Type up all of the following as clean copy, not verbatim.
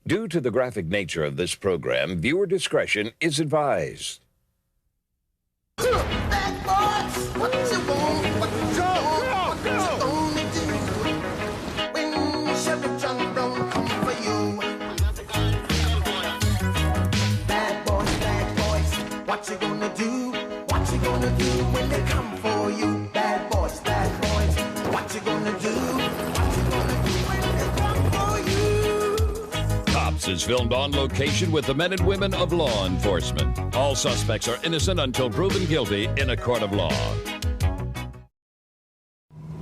Due to the graphic nature of this program, viewer discretion is advised. Bad boys, what you want, what you want, what you gonna do when Chevy John Brown come for you? Bad boys, what you gonna do? What you gonna do when they come for you? Bad boys, what you gonna do? What you gonna do when they come for you? Cops is filmed on location with the men and women of law enforcement. All suspects are innocent until proven guilty in a court of law.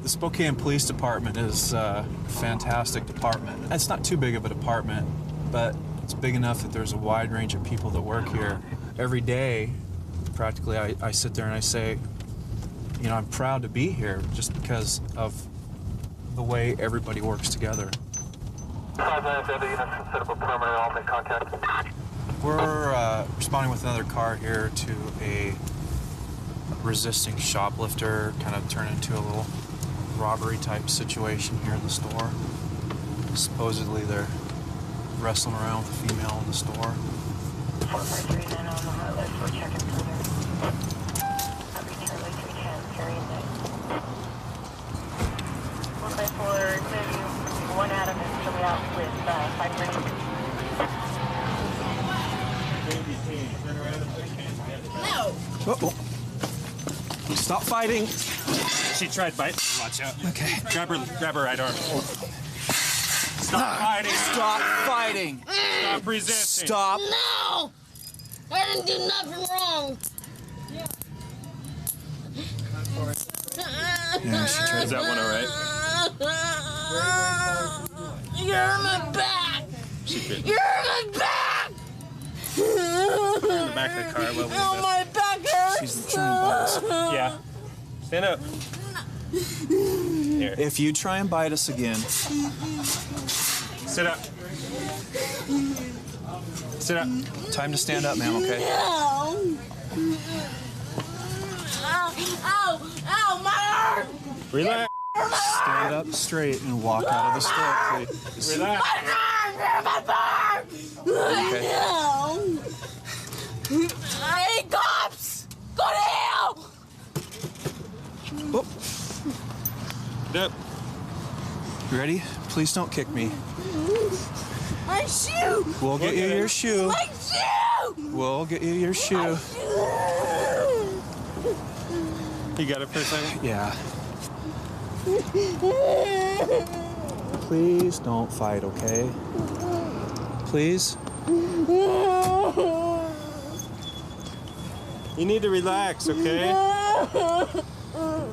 The Spokane Police Department is a fantastic department. It's not too big of a department, but it's big enough that there's a wide range of people that work here. Every day, practically, I sit there and I say, you know, I'm proud to be here just because of the way everybody works together. 5 minutes, the units set up a perimeter, I'll make contact. We're responding with another car here to a resisting shoplifter, kind of turned into a little robbery type situation here in the store. Supposedly they're wrestling around with a female in the store. 443 then on the hot list, we're checking further. Copy Charlie 310, carrying that. 154, maybe one Adam is coming out with 530. No! Uh-oh. Stop fighting. She tried biting. Watch out. Okay. Grab her right arm. Stop fighting. Stop fighting. Stop resisting. Stop. No! I didn't do nothing wrong. Yeah, she tried. Is that one all right? You're my back! She bit. You're my back! Put her in the back of the car. What Oh, was my back hurts! She's trying to bite us. Yeah. Stand up. Here. If you try and bite us again, Sit up. Sit up. time to stand up, ma'am, okay? Ow! Ow! Ow! My arm! Relax. Stand up straight and walk out of the store, please. Relax. My arm! My arm! Okay. Ow! I hate cops! Go to hell! Oh, Sit up. you ready? Please don't kick me. My shoe! We'll get you your shoe. My shoe! We'll get you your shoe. You got it for a second? Yeah. Please don't fight, okay? Please? You need to relax, okay?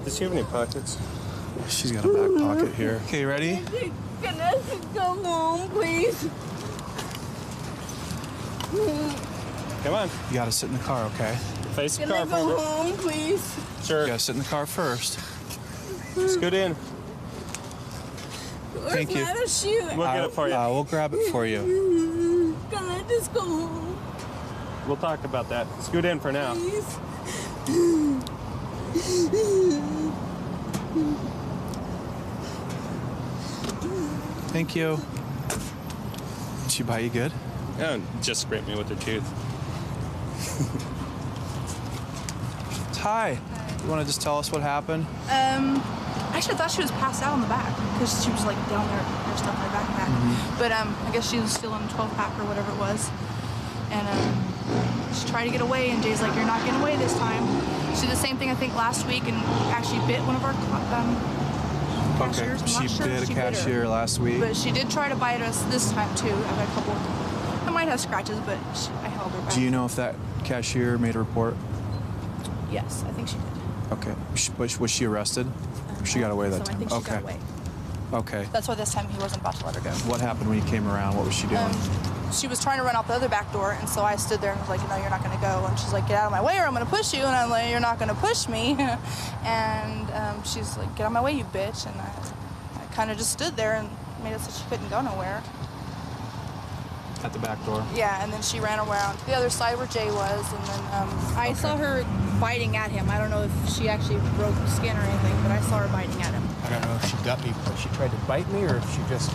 Does she have any pockets? She's got a back pocket here. Okay, ready? Can I come home, please? Come on. You gotta sit in the car, okay? Face the Can I car go for home, please? You Sure. gotta sit in the car first. Scoot in. Thank you. Where's my shoe? We'll get it for you. We'll grab it for you. Can I just go home, We'll talk about that. Scoot in for now. please? Thank you. Did she bite you good? Oh, just scraped me with her tooth. Hi. You want to just tell us what happened? Actually, I thought she was passed out on the back because she was like down there, her stuff in her backpack. But I guess she was still in a 12-pack or whatever it was. And she tried to get away, and Jay's like, "You're not getting away this time." She did the same thing I think last week, and actually bit one of our cashiers. I'm She not sure. bit a She bit her. cashier last week. But she did try to bite us this time too. I got a couple. I might have scratches, but I held her back. Do you know if that cashier made a report? Yes, I think she did. Okay. Was she arrested? She got away that so time. I think she Okay. got away. Okay. That's why this time he wasn't about to let her go. What happened when you came around? What was she doing? She was trying to run out the other back door, and so I stood there and was like, "No, you're not going to go." And she's like, "Get out of my way, or I'm going to push you." And I'm like, "You're not going to push me." And she's like, "Get out of my way, you bitch." And I kind of just stood there and made it so she couldn't go nowhere. At the back door. Yeah, and then she ran around to the other side where Jay was, and then I saw her biting at him. I don't know if she actually broke the skin or anything, but I saw her biting at him. I don't know if she got me, if she tried to bite me or if she just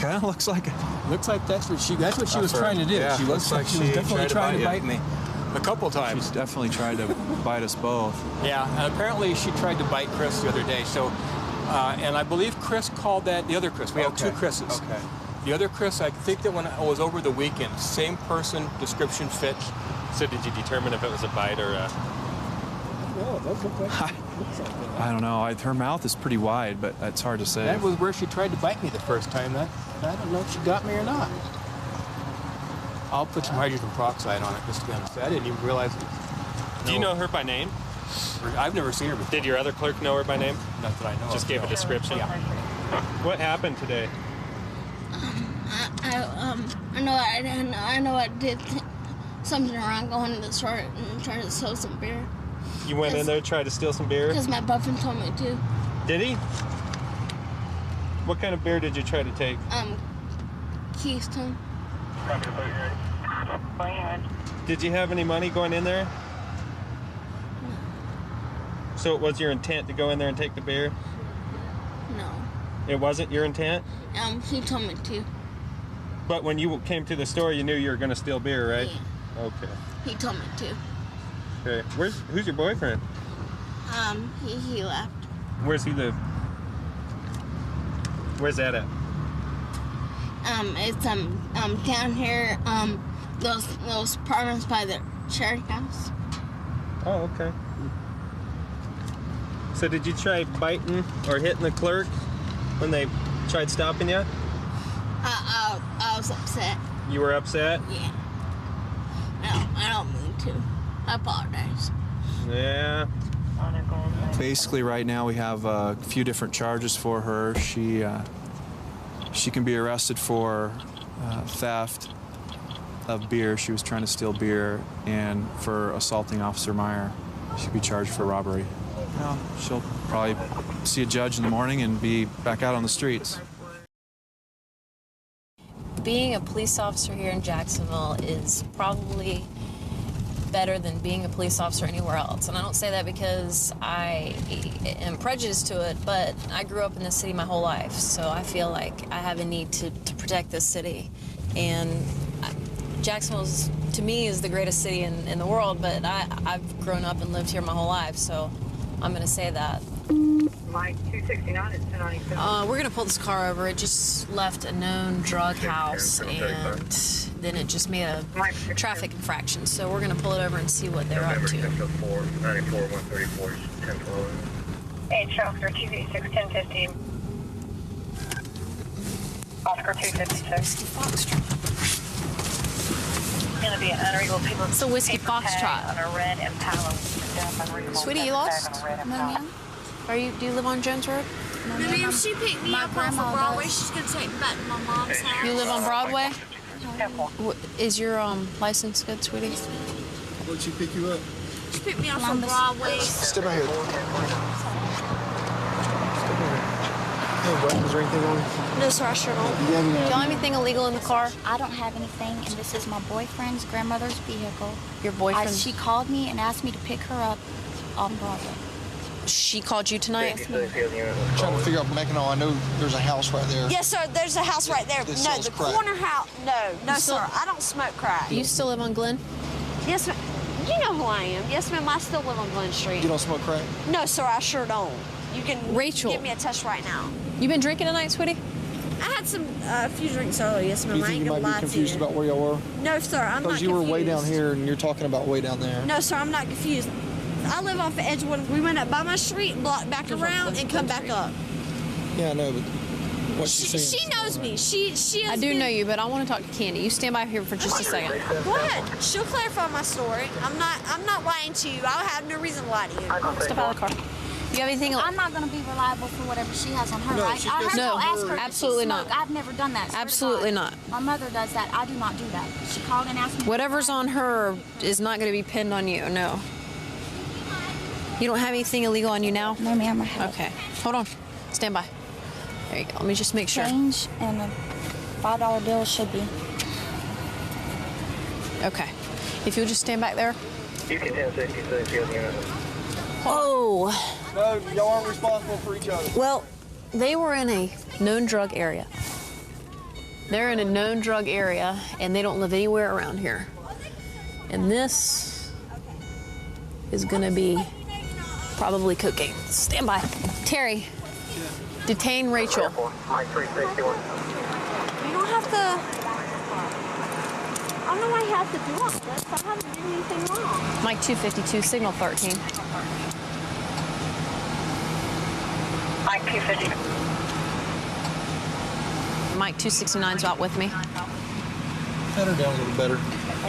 Kind of looks like it. Looks like that's what she was trying to do. Yeah, She looks like she was definitely trying to bite me. A couple times. She's definitely tried to bite us both. Yeah, and apparently she tried to bite Chris the other day. So, and I believe Chris called that the other Chris. We have two Chris's. Okay. The other Chris, I think that when I was over the weekend, same person, description fit. So did you determine if it was a bite or a... No, it does look like I don't know. Her mouth is pretty wide, but it's hard to say. that was where she tried to bite me the first time. I don't know if she got me or not. I'll put some hydrogen peroxide on it just to be honest. I didn't even realize it. Do you know her by name? I've never seen her before. Did your other clerk know her by name? Not that I know. Just gave a description? Yeah. What happened today? I know I did something wrong going to the store and trying to sell some beer. You went in there, tried to steal some beer? Because my boyfriend told me to. Did he? What kind of beer did you try to take? Keystone. Did you have any money going in there? No. So it was your intent to go in there and take the beer? No. It wasn't your intent? He told me to. But when you came to the store, you knew you were going to steal beer, right? Yeah. Okay. He told me to. Okay. Who's your boyfriend? He left. Where's he live? Where's that at? It's down here, those apartments by the charity house. Oh, okay. So did you try biting or hitting the clerk when they tried stopping you? I was upset. You were upset? Yeah. I don't mean to. I apologize. Yeah. Basically, right now we have a few different charges for her. She can be arrested for theft of beer. She was trying to steal beer, and for assaulting Officer Meyer. She'll be charged for robbery. Well, she'll probably see a judge in the morning and be back out on the streets. Being a police officer here in Jacksonville is probably better than being a police officer anywhere else. And I don't say that because I am prejudiced to it, but I grew up in this city my whole life, so I feel like I have a need to protect this city. And Jacksonville, to me, is the greatest city in the world, but I've grown up and lived here my whole life, so I'm going to say that. Mike 269 is 297. We're going to pull this car over. It just left a known drug house, and then it just made a traffic infraction. So we're going to pull it over and see what they're up to. 94 134 1012. 8 Oscar 286 1015. Oscar 256. Going to be an unregal people. It's a Whiskey Foxtrot. On a red Impala. Sweetie, you lost? No, ma'am. Do you live on Jones Road? No, ma'am. She picked me up off of Broadway. She's going to take me back to my mom's house. You live on Broadway? Is your license good, sweetie? Where'd she pick you up? She picked me up from Broadway. Step out here. Buttons or anything on it? No, sir, I sure don't. Do you have anything illegal in the car? I don't have anything, and this is my boyfriend's grandmother's vehicle. Your boyfriend? She called me and asked me to pick her up on Broadway. She called you tonight? Trying to figure out Mackinac. I know there's a house right there. Yes, sir. There's a house right there. That No, sells the crack. corner house. No, sir. I don't smoke crack. You still live on Glen? Yes, ma'am. You know who I am. Yes, ma'am. I still live on Glen Street. You don't smoke crack? No, sir. I sure don't. You can Rachel, give me a test right now. You been drinking tonight, sweetie? I had a few drinks earlier. Yes, Do ma'am. you I think ain't you gonna might lie be to confused you. about where y'all were? No, sir. I'm not Because confused. you were way down here and you're talking about way down there. No, sir. I'm not confused. I live off of Edgewood. We went up by my street, blocked back around, and come back up. Yeah, I know, but what she's saying. She knows me. She has I do been- know you, but I want to talk to Candy. You stand by here for just a second. Go ahead. She'll clarify my story. I'm not lying to you. I have no reason to lie to you. Step out of the car. You have anything? I'm not going to be reliable for whatever she has on her, No, right? she I heard doesn't. you No, ask her if she absolutely not. smoked. I've never done that. swear to Absolutely God. not. My mother does that. I do not do that. She called and asked me. Whatever's on her is not going to be pinned on you. No. You don't have anything illegal on you now? No, ma'am. I have Okay. Hold on. Stand by. There you go. Let me just make sure. change and a $5 bill should be. Okay. If you'll just stand back there. You can 1066 field unit. Oh. No, y'all aren't responsible for each other. Well, they were in a known drug area. They're in a known drug area, and they don't live anywhere around here. And this is gonna be probably cocaine. Stand by. Terry, detain Rachel. Mike 361. You don't have to. I don't know why you have to do all this. I haven't done anything wrong. Mike 252, signal 13. Mike 250. Mike 269's out with me. Set her down a little better.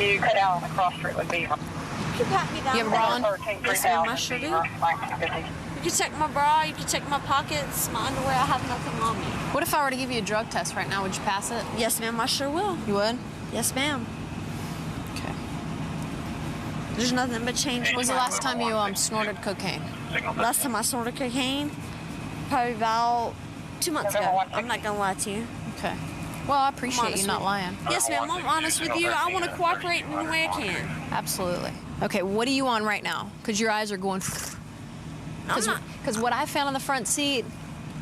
You cut out on the cross street would be. You can pat me down. You have a bra on? Yes, ma'am, I sure do. Mike 250. You can check my bra, you can check my pockets, my underwear. I have nothing on me. What if I were to give you a drug test right now? Would you pass it? Yes, ma'am, I sure will. You would? Yes, ma'am. Okay. There's nothing but change. When was the last time you snorted cocaine? Last time I snorted cocaine? Probably about 2 months ago. I'm not gonna lie to you. Okay. Well, I appreciate you not lying. Yes, ma'am, I'm honest with you. I want to cooperate in any way I can. Absolutely. Okay, what are you on right now? Because your eyes are going... Because what I found on the front seat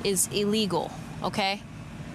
is illegal, okay?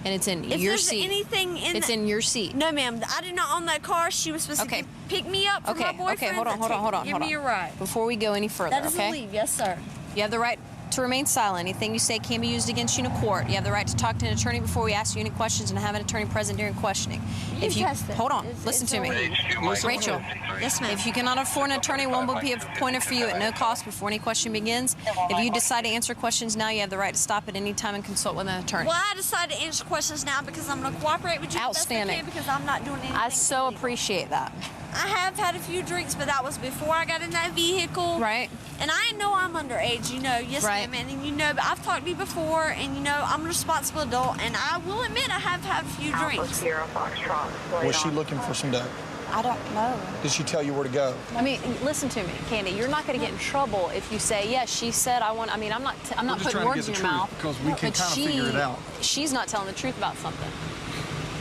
And it's in your seat. If there's anything in It's in your seat. No, ma'am, I did not own that car. She was supposed to pick me up from my boyfriend. Okay, hold on. Give me a ride. Before we go any further, That is okay? a leave, yes, sir. You have the right to remain silent. Anything you say can be used against you in a court. You have the right to talk to an attorney before we ask you any questions and have an attorney present during questioning. You test it. Hold on, It's listen to me. illegal. Rachel. Yes, ma'am. If you cannot afford an attorney, one will be appointed for you at no cost before any question begins. If you decide to answer questions now, you have the right to stop at any time and consult with an attorney. Well, I decided to answer questions now because I'm going to cooperate with you. Outstanding. Best I can because I'm not doing anything. I so appreciate that. I have had a few drinks, but that was before I got in that vehicle. Right. And I know I'm underage, you know. Yes, Right. ma'am. And you know, but I've talked to you before, and you know, I'm a responsible adult, and I will admit I have had a few drinks. Was she looking for some dope? I don't know. Did she tell you where to go? I mean, listen to me, Candy. You're not going to get in trouble if you say, yes, she said I want. I mean, I'm not putting words in your mouth. Because we can kind of figure it out. She's not telling the truth about something.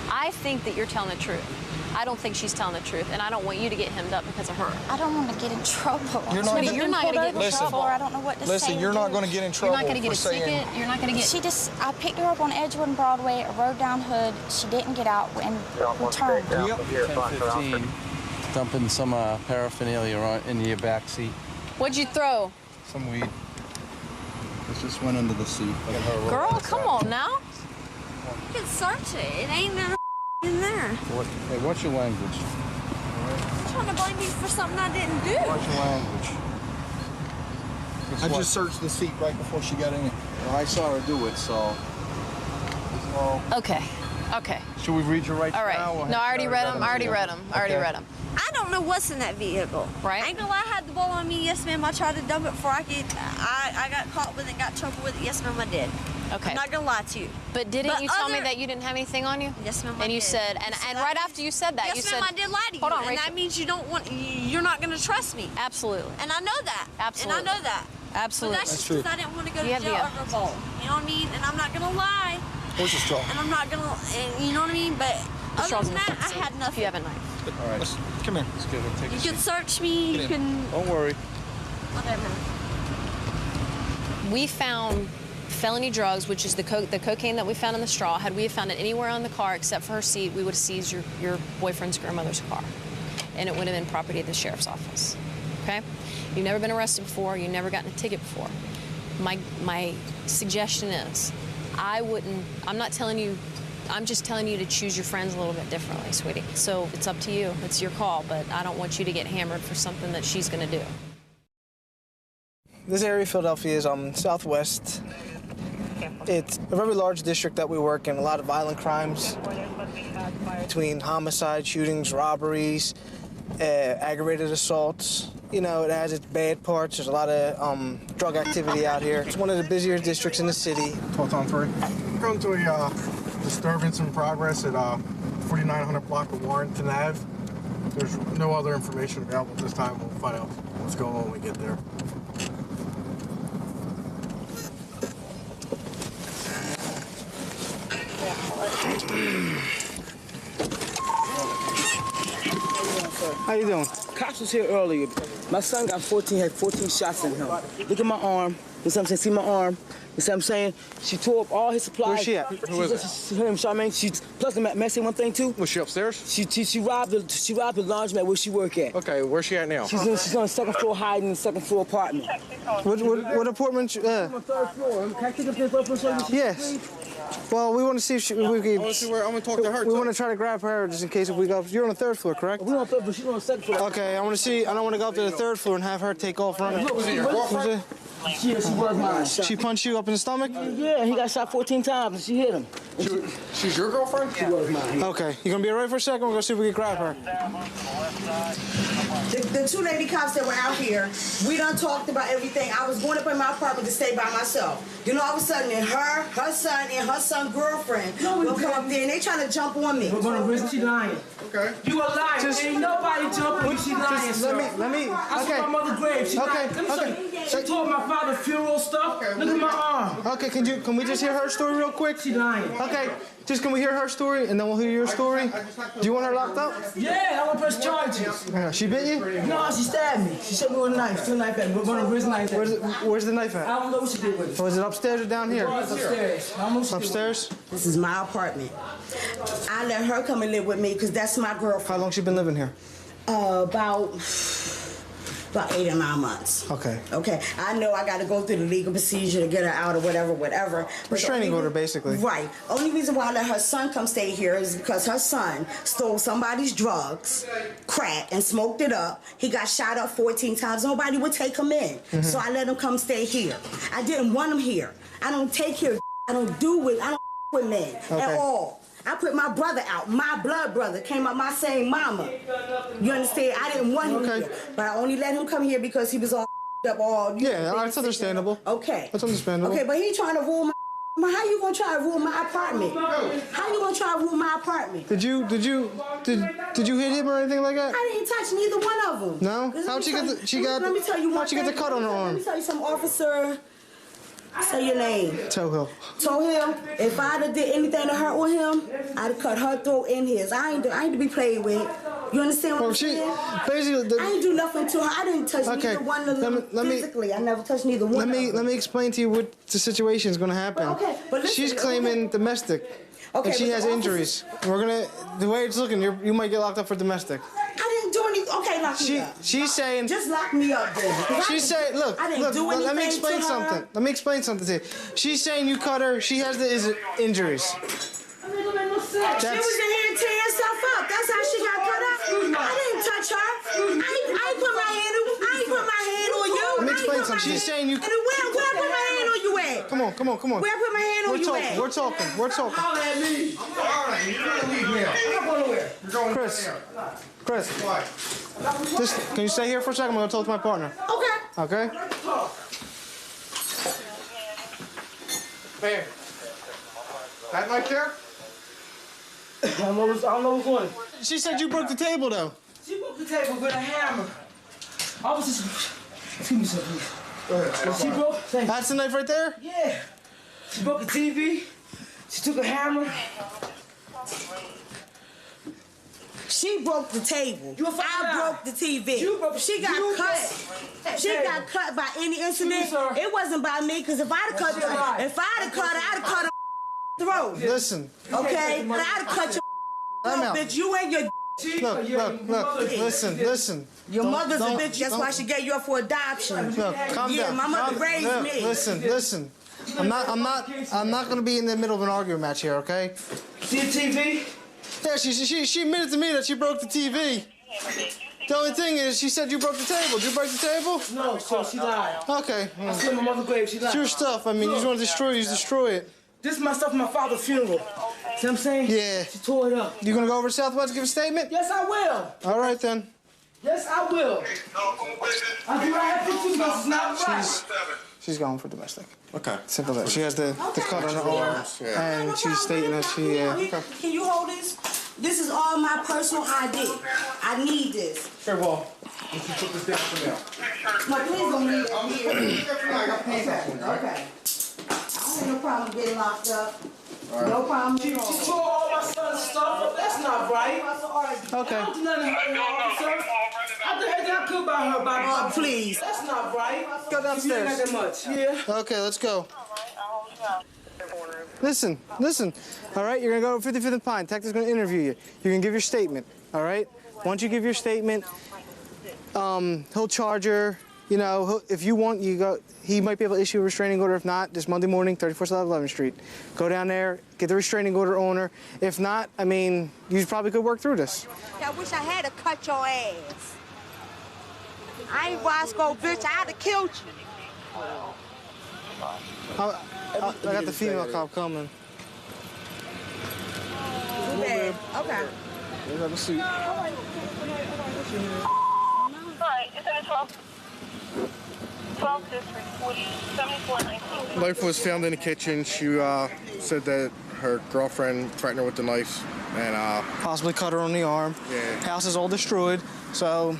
I think that you're telling the truth. I don't think she's telling the truth, and I don't want you to get hemmed up because of her. I don't want to get in trouble. You're not You're not going to get in trouble. I don't know what to say. Listen, you're not going to get in trouble. You're not going to get a ticket. You're not going to get. I picked her up on Edgewood and Broadway, I rode down Hood. She didn't get out and returned. 10:15, dumping some paraphernalia in your back seat. What'd you throw? Some weed. It just went under the seat. Girl, come on now. You can search it. It ain't in there. Hey, what's your language? You're trying to blame me for something I didn't do. What's your language? I just searched the seat right before she got in it. Well, I saw her do it, so. Okay. Okay. Should we read your rights All right. now? No, I already read them. I already read them. I don't know what's in that vehicle. Right. I ain't gonna lie, I had the ball on me. Yes, ma'am. I tried to dump it before I could. I got caught with it, got in trouble with it. Yes, ma'am, I did. Okay. I'm not gonna lie to you. But didn't you tell me that you didn't have anything on you? Yes, ma'am. And you said, and right after you said that, yes, you ma'am, said, I did lie to you. Hold on, and Rachel. that means you're not gonna trust me. Absolutely. And I know that. Absolutely. And I know that. Absolutely. But that's just because I didn't want to go to You have jail the- over a bowl. You know what I mean? And I'm not gonna lie. Where's the straw? And I'm not gonna, and you know what I mean? But The other straw's than in the that, front I had seat. nothing. If you have a knife. All right. Come here. Let's get her. Take a You seat. can search me. You can. Don't worry. Whatever. We found felony drugs, which is the cocaine that we found in the straw. Had we found it anywhere on the car except for her seat, we would have seized your boyfriend's grandmother's car. And it would have been property of the sheriff's office. Okay? You've never been arrested before. You've never gotten a ticket before. My suggestion is, I'm not telling you, I'm just telling you to choose your friends a little bit differently, sweetie. So it's up to you. It's your call, but I don't want you to get hammered for something that she's going to do. This area of Philadelphia is southwest. It's a very large district that we work in, a lot of violent crimes between homicides, shootings, robberies, aggravated assaults. You know, it has its bad parts. There's a lot of drug activity out here. It's one of the busier districts in the city. 12-3. We're going to a disturbance in progress at 4900 block of Warrenton Ave. There's no other information available at this time. We'll find out what's going on when we get there. How you doing? Cops was here earlier. My son had 14 shots in him. Look at my arm. You see what I'm saying? See my arm? You see what I'm saying? She tore up all his supplies. Where's she at? Who is it? Her name Charmaine. She's plus the messy one thing too. Was she upstairs? She robbed the laundromat where she work at. Okay, where's she at now? She's on the second floor hiding in the second floor apartment. What apartment? On the third floor. Can I take up the third floor? Yes. Well, we want to see if we can. I want to see where I'm gonna talk to her. We want to try to grab her just in case if we go. You're on the third floor, correct? We're on the third floor. She's on the second floor. Okay, I want to see. I don't want to go up to the third floor and have her take off running. Was it your girlfriend? Yeah, she was mine. She punched you up in the stomach? Yeah, he got shot 14 times and she hit him. She's your girlfriend? She was mine. Okay, you gonna be alright for a second? We're gonna see if we can grab her. The two lady cops that were out here, we done talked about everything. I was going up in my apartment to stay by myself. You know, all of a sudden, her son, and her son's girlfriend will come up there and they trying to jump on me. We're gonna risk she lying. Okay. You a liar. Ain't nobody jumping. She lying, sir. Let me. I saw my mother's grave. She lying. Let me show you. She told my father's funeral stuff. Look at my arm. Okay, can we just hear her story real quick? She lying. Okay, just can we hear her story and then we'll hear your story? Do you want her locked up? Yeah, I want to press charges. She bit you? No, she stabbed me. She shot me with a knife. Two knife at me. We're gonna risk knife. Where's the knife at? I don't know what she did with it. Oh, is it upstairs or down here? It's upstairs. I don't know what she did with it. Upstairs? This is my apartment. I let her come and live with me because that's my girlfriend. How long she been living here? About 8 or 9 months. Okay. Okay. I know I got to go through the legal procedure to get her out or whatever. Restraining order, basically. Right. Only reason why I let her son come stay here is because her son stole somebody's drugs, crack, and smoked it up. He got shot up 14 times. Nobody would take him in. Mm-hmm. So I let him come stay here. I didn't want him here. I don't take care of I don't with men at all. I put my brother out. My blood brother came out my same mama. You understand? I didn't want him here, but I only let him come here because he was all up all. Yeah, that's understandable. Okay. That's understandable. Okay, but he trying to rule my. How you gonna try to rule my apartment? How you gonna try to rule my apartment? Did you hit him or anything like that? I didn't touch neither one of them. No? How'd she get the? Let me tell you one How'd you get the cut on her arm? Let me tell you some, officer. Say your name. Tohill. Tohill. If I'd have did anything to hurt with him, I'd have cut her throat in his. I ain't to be played with. You understand what I'm saying? Basically, I ain't do nothing to her. I didn't touch neither one of them physically. I never touched neither one. Let me explain to you what the situation is going to happen. But listen, she's claiming domestic, and she has injuries. The way it's looking, you might get locked up for domestic. I didn't do anything. Okay, lock me up. She's saying. Just lock me up, then. She's saying, look, let me explain something. Let me explain something to you. She's saying you cut her. She has the injuries. She was in here tearing herself up. That's how she got cut up. I didn't touch her. I ain't put my hand on you. Let me explain something. She's saying you. Where I put my hand on you at? Come on. Where I put my hand on you at? We're talking. Holler at me. All right, you're gonna leave me. I'm going nowhere. You're going Chris. Just, can you stay here for a second? I'm gonna talk to my partner. Okay. Okay. Man, that knife there? I don't know what's on it. She said you broke the table, though. She broke the table with a hammer. Officer, excuse me, sir, please. Go ahead. She broke. That's the knife right there? Yeah. She broke the TV. She took a hammer. She broke the table. I broke the TV. She got cut. She got cut by any incident. It wasn't by me, because if I'd have cut her, I'd have cut her throat. Listen. Okay? I'd have cut your throat, bitch. You ain't your. Look. Listen. Your mother's a bitch. That's why she gave you up for adoption. Look, calm down. My mother raised me. Listen. I'm not gonna be in the middle of an argument match here, okay? See the TV? Yeah, she admitted to me that she broke the TV. The only thing is, she said you broke the table. Did you break the table? No, so she lied. Okay. I still in my mother's grave. She lied. It's your stuff. I mean, you just want to destroy it, you just destroy it. This is my stuff from my father's funeral. See what I'm saying? Yeah. She tore it up. You gonna go over to Southwest and give a statement? Yes, I will. All right, then. Yes, I will. I do not have to because it's not right. She's going for domestic. Okay. Simple as that. She has the cut on her arm, and she's stating that she. Can you hold this? This is all my personal ID. I need this. Sure, well, you can put this down for now. No, please don't leave it here. Okay. I have no problem getting locked up. Right. No problem. She tore all my son's stuff. That's not right. Okay. I don't do nothing to hurt no officer. I did everything I could by her body. Please. That's not right. Go downstairs. Not that much. Yeah. Okay, let's go. Listen. All right, you're gonna go to 55th and Pine. Detective's gonna interview you. You're gonna give your statement. All right. Once you give your statement, he'll charge her. You know, if you want, you go. He might be able to issue a restraining order. If not, this Monday morning, 34th South 11th Street. Go down there, get the restraining order on her. If not, I mean, you probably could work through this. I wish I had to cut your ass. I ain't Roscoe, bitch. I'd have killed you. I got the female cop coming. Too bad. Okay. Have a seat. All right, it's in the 12 district, 7419. Knife was found in the kitchen. She said that her girlfriend threatened her with the knife and possibly cut her on the arm. Yeah. House is all destroyed, so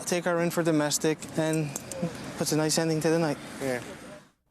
take her in for domestic and puts a nice ending to the night. Yeah.